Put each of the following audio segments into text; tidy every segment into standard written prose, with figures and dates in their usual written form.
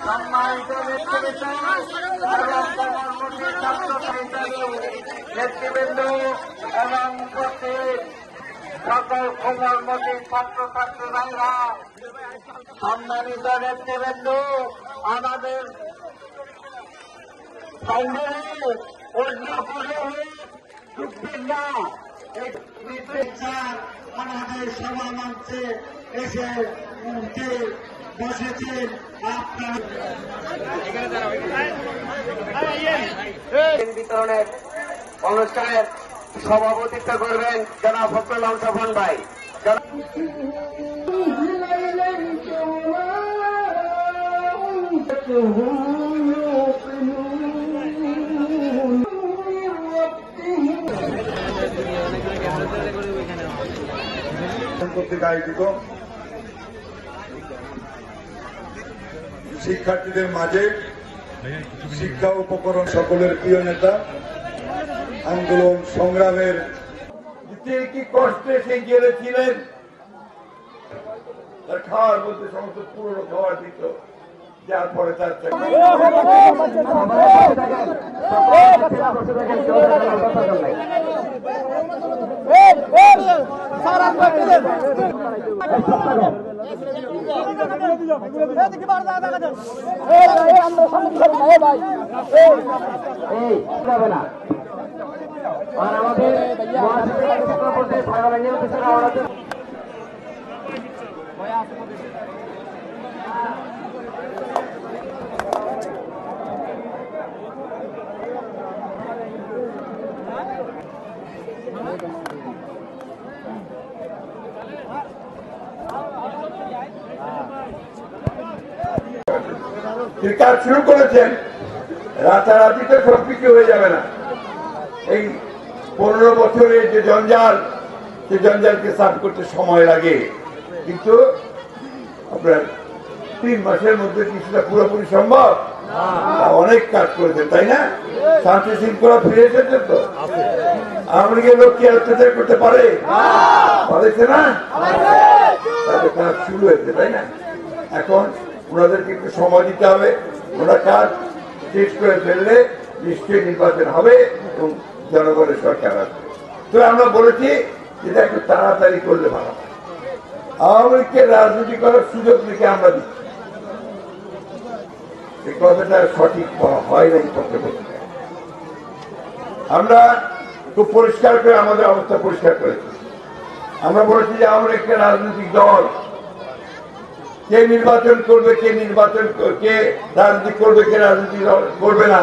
সম্মানিত নেতৃবৃন্দ এবং সকল কোমলমতি ছাত্রছাত্রী ভাইরা, সম্মানিত নেতৃবৃন্দ, আমাদের আমাদের সভা মঞ্চে এসে বসেছেন। বিতরণের অনুষ্ঠানের সভাপতিত্ব করবেন জনাব ফখরুল আলম স্বপন ভাই। কর্তৃক আয়োজিত শিক্ষার্থীদের মাঝে শিক্ষা উপকরণ সকলের প্রিয় নেতা, আন্দোলন সংগ্রামের কি কষ্টে সে গেলেছিলেন, তার খাওয়ার মধ্যে সমস্ত পুরনো খাবার দিত, যার পরে তার কাজ শুরু করেছেন। রাতারাতি তো সবকিছু হয়ে যাবে না। এই 15 বছরের যে জঞ্জাল, সে জঞ্জালকে সাফ করতে সময় লাগে, কিন্তু আপনার 3 মাসের মধ্যে কিছুটা পুরোপুরি সম্ভব। অনেক কাজ করেছেন, তাই না? শান্তি শৃঙ্খলা ফিরে এসেছে তো। আওয়ামী লীগের লোক কি অত্যাচার করতে পারে? পারেছে না? তাদের কাজ শুরু হয়েছে, তাই না? এখন ওনাদেরকে একটু সময় দিতে হবে। ওরা কাজ শেষ করে ফেললে নিশ্চয়ই নির্বাচন হবে এবং জনগণের সরকার আসবে। তো আমরা বলেছি যেটা একটু তাড়াতাড়ি করলে ভালো হয়। আওয়ামী লীগকে রাজনীতি করার সুযোগ দিকে আমরা দিচ্ছি, এই কথাটা সঠিক হয় নাই পক্ষে পক্ষে। আমরা খুব পরিষ্কার করে আমাদের অবস্থা পরিষ্কার করেছি। আমরা বলেছি যে আওয়ামী লীগকে রাজনৈতিক দল, কে নির্বাচন করবে, কে রাজনীতি করবে, কে রাজনীতি করবে না,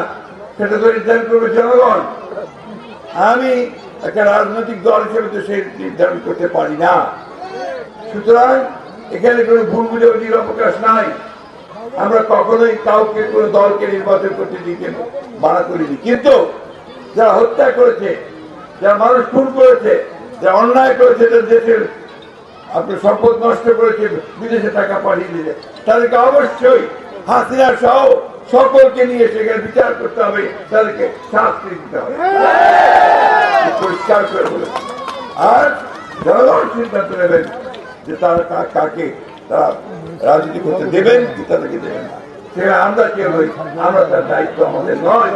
সেটা তো নির্ধারণ করবে জনগণ। আমি একটা রাজনৈতিক দল হিসেবে তো সেই নির্ধারণ করতে পারি না। সুতরাং এখানে কোনো ভুল বুঝাবুঝির অবকাশ নাই। আমরা কখনোই কাউকে কোনো দলকে নির্বাচন করতে দিতে মানা করিনি, কিন্তু যারা হত্যা করেছে, যারা মানুষ খুন করেছে, যারা অন্যায় করেছে, দেশের আপনার সম্পদ নষ্ট করেছে, বিদেশে টাকা পাঠিয়ে দিলে, তাদেরকে অবশ্যই হাসিনা সহ সকলকে নিয়ে সেখানে বিচার করতে হবে, তাদেরকে শাস্তি দিতে হবে, পরিষ্কার করে বলে। আর জনগণ সিদ্ধান্ত নেবেন যে তারা কাকে তারা রাজনীতি করতে দেবেন কি তাদেরকে দেবেন না। সেখানে আমরা কেউ নই, আমরা তার দায়িত্ব আমাদের নয়।